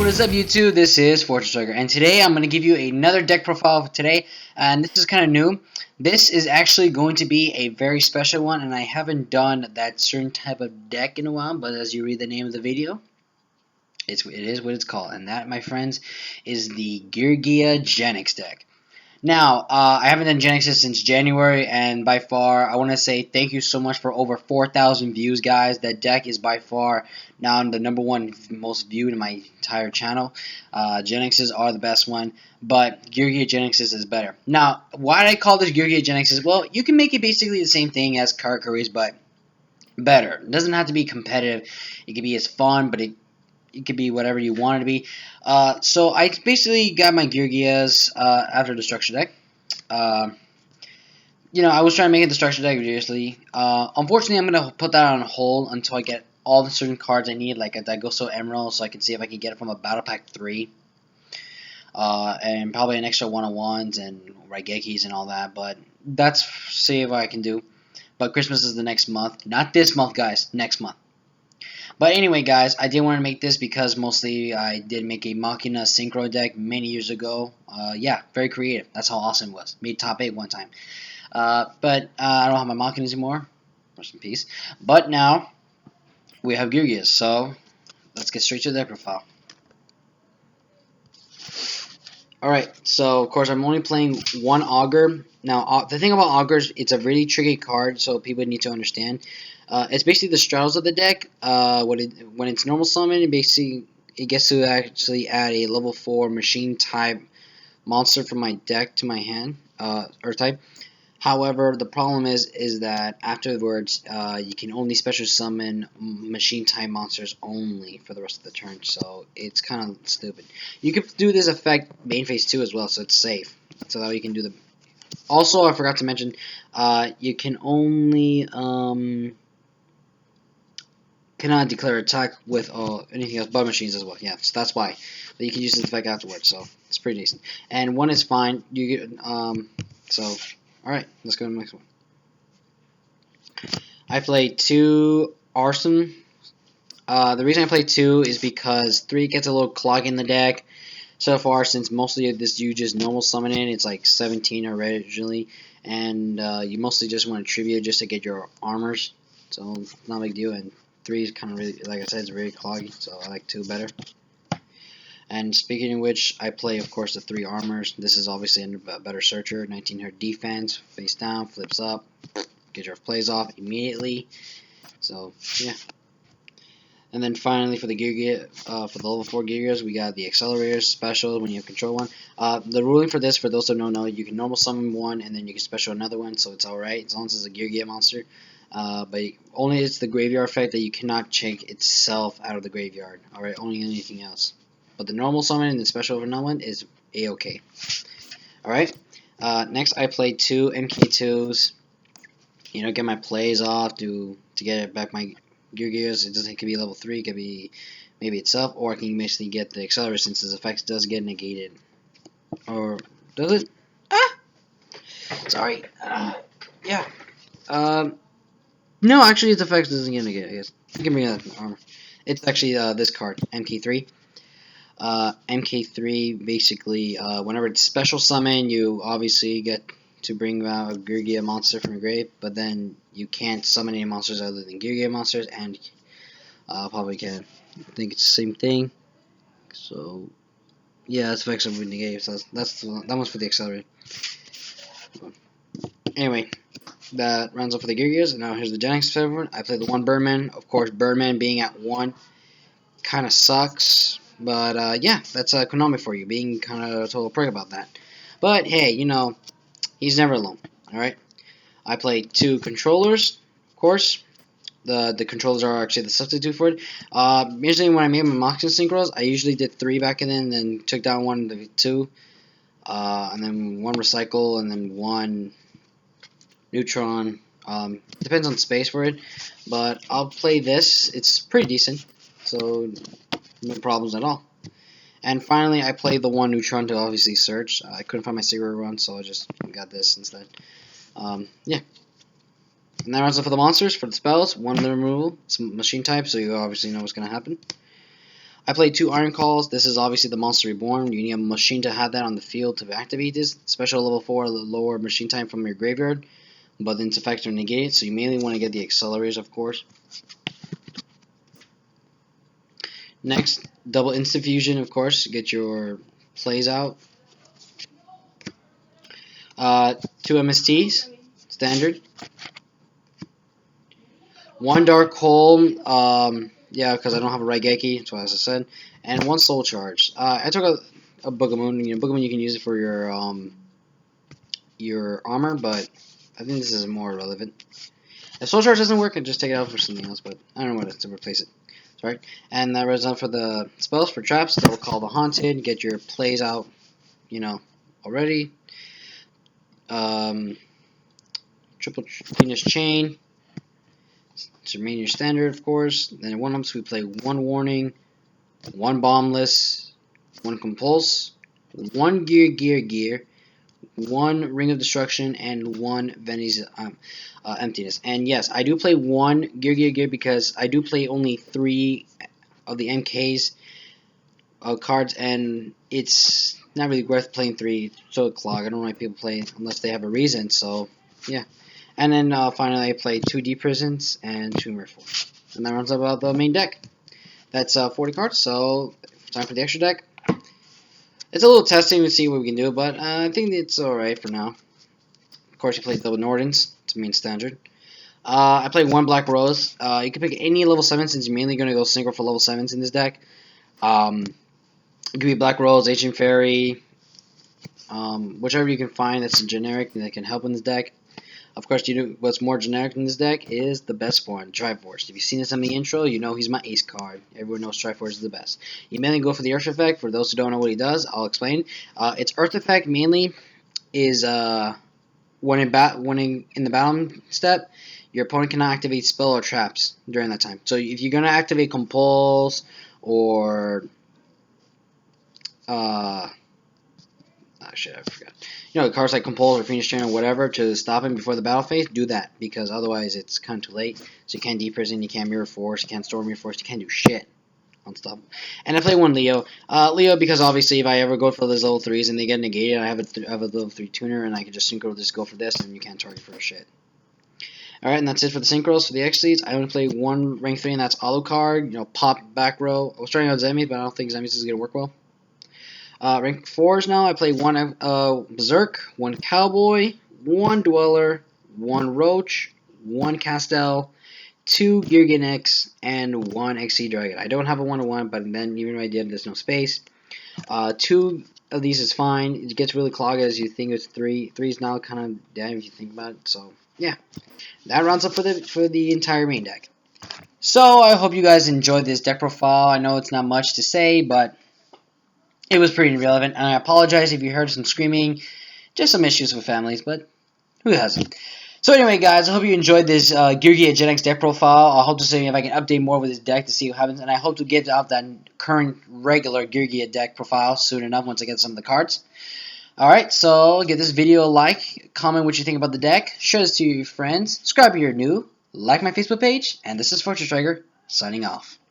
is up YouTube? This is Fortress Striker, and today I'm going to give you another deck profile for today, and this is kind of new. This is actually going to be a very special one, and I haven't done that certain type of deck in a while, but as you read the name of the video, it is what it's called, and that, my friends, is the Geargia Genex deck. Now, I haven't done Genesis since January, and by far, I want to say thank you so much for over 4,000 views, guys. That deck is by far now the #1 most viewed in my entire channel. Genexes are the best one, but Geargia Genexes is better. Now, why did I call this Geargia Genexes? Well, you can make it basically the same thing as Karakuri's, but better. It doesn't have to be competitive. It can be as fun, but it could be whatever you want it to be. So I basically got my Geargias after the structure deck. I was trying to make it the structure deck seriously. Unfortunately, I'm going to put that on hold until I get all the certain cards I need, like a Dagoso Emerald, so I can see if I can get it from a Battle Pack 3. And probably an extra 101s and Raigekis and all that, but that's see what I can do. But Christmas is the next month. Not this month, guys. Next month. But anyway, guys, I did want to make this because mostly I did make a Machina Synchro deck many years ago. Yeah, very creative. That's how awesome it was. Made top 8 one time. But I don't have my Machinas anymore. Rest in peace. But now we have Geargias. So let's get straight to their profile. Alright, so of course I'm only playing one Augur. Now, the thing about Augurs, it's a really tricky card, so people need to understand. It's basically the straddles of the deck. When it's normal summon, it gets to actually add a level 4 machine type monster from my deck to my hand, or type. However, the problem is that afterwards, you can only special summon machine type monsters only for the rest of the turn, so it's kind of stupid. You can do this effect main phase 2 as well, so it's safe. So that way you can do the. Also, I forgot to mention, you can only cannot declare attack with anything else but machines as well. Yeah, so that's why. But you can use this effect afterwards, so it's pretty decent. And one is fine. You get so. Alright, let's go to the next one. I played 2 Arson. The reason I played 2 is because 3 gets a little clog in the deck. So far, since mostly of this you just normal summon in, it's like 17 originally. And you mostly just want to tribute just to get your armors. So, it's not a big deal. And 3 is kind of really, like I said, it's very cloggy. So, I like 2 better. And speaking of which, I play, of course, the 3 armors. This is obviously a better searcher. 1900 defense, face down, flips up, get your plays off immediately. So, yeah. And then finally, for the Geargia, for the level 4 Geargias, we got the accelerators special when you have control one. The ruling for this, for those who don't know, you can normal summon one and then you can special another one, so it's alright as long as it's a Geargia monster. But only it's the graveyard effect that you cannot check itself out of the graveyard. Alright, only anything else. But the normal summon and the special over another one is a-okay. Alright, next I played 2 MK2s. Get my plays off to get it back my Geargias. It could be level 3, it could be maybe itself, or I can basically get the accelerator since his effects does get negated. Or, does it? Ah! Sorry. Yeah. No, actually his effects doesn't get negated, I guess. Give me that armor. It's actually this card, MK3. MK3 basically, whenever it's special summon, you obviously get to bring out a Geargia monster from your grave, but then you can't summon any monsters other than Geargia monsters, and probably can. I think it's the same thing. So, yeah, that's effects of negate. So that one's for the accelerator. Anyway, that rounds up for the Geargias, and now here's the Genex favorite. I played the 1 Birdman. Of course, Birdman being at 1 kind of sucks. But, yeah, that's Konami for you, being kind of a total prick about that. But, hey, he's never alone, alright? I played 2 controllers, of course. The controllers are actually the substitute for it. Usually when I made my Machina Synchros, I usually did 3 back then, then took down 1 to 2. And then 1 Recycle, and then 1 Neutron. Depends on space for it. But I'll play this. It's pretty decent. So, no problems at all. And finally, I played the 1 Neutron to obviously search. I couldn't find my secret run, so I just got this instead. Yeah. And that runs up for the monsters. For the spells, 1 removal. It's machine type, so you obviously know what's going to happen. I played 2 Iron Calls. This is obviously the Monster Reborn. You need a machine to have that on the field to activate this. Special level 4, lower machine time from your graveyard, but then it's effective to negate it, so you mainly want to get the accelerators, of course. Next, double instant fusion, of course, get your plays out. 2 MSTs, standard. 1 Dark Hole, yeah, because I don't have a Raigeki, that's why, as I said. And 1 Soul Charge. I took a Boogamoon. Boogamoon you can use it for your armor, but I think this is more relevant. If Soul Charge doesn't work, I just take it out for something else, but I don't know what to replace it. Sorry. And that runs on for the spells for traps. That will call the Haunted. Get your plays out, already. Triple Venus Chain. To remain your standard, of course. Then in 1 umps we play 1 Warning, 1 Bombless, 1 Compulse, 1 Gear, 1 Ring of Destruction, and 1 Venice Emptiness. And yes, I do play 1 Gear because I do play only 3 of the MK's cards, and it's not really worth playing 3. So a clog. I don't like people play unless they have a reason. So yeah. And then finally I played 2 Deep Prisons and 2 Merfolk. And that runs about the main deck. That's 40 cards, so time for the extra deck. It's a little testing to see what we can do, but I think it's alright for now. Of course, you play double Nordens. It's main standard. I played 1 Black Rose. You can pick any level 7 since you're mainly going to go synchro for level 7s in this deck. It could be Black Rose, Ancient Fairy, whichever you can find that's a generic that can help in this deck. Of course, what's more generic in this deck is the best one, Triforce. If you've seen this on the intro, you know he's my ace card. Everyone knows Triforce is the best. You mainly go for the Earth Effect. For those who don't know what he does, I'll explain. Its Earth Effect mainly is when in the battle step, your opponent cannot activate spell or traps during that time. So if you're going to activate Compulse or shit, I forgot. Cards like Compulse or Phoenix Chain or whatever to stop him before the battle phase, do that, because otherwise it's kind of too late. So you can't Deep Prison, you can't Mirror Force, you can't Storm Mirror Force, you can't do shit on stuff. And I play 1 Leo. Leo because obviously if I ever go for those level 3s and they get negated, I have a level 3 tuner and I can just synchro just go for this and you can't target for shit. Alright, and that's it for the synchros. For the X leads, I only play 1 rank 3 and that's Alucard, pop back row. I was trying out Zemis, but I don't think Zemis is going to work well. Rank 4s now, I play 1 Berserk, 1 Cowboy, 1 Dweller, 1 Roach, 1 Castel, 2 Geargia, and 1 XC Dragon. I don't have a 1-1, but then even if I did, there's no space. 2 of these is fine. It gets really clogged as you think it's 3. 3 is now kind of dead if you think about it. So yeah, that rounds up for the entire main deck. So I hope you guys enjoyed this deck profile. I know it's not much to say, but it was pretty relevant, and I apologize if you heard some screaming. Just some issues with families, but who hasn't? So anyway, guys, I hope you enjoyed this Geargia Genex deck profile. I hope to see if I can update more with this deck to see what happens, and I hope to get out that current regular Geargia deck profile soon enough once I get some of the cards. Alright, so give this video a like, comment what you think about the deck, share this to your friends, subscribe if you're new, like my Facebook page, and this is Fortress Striker, signing off.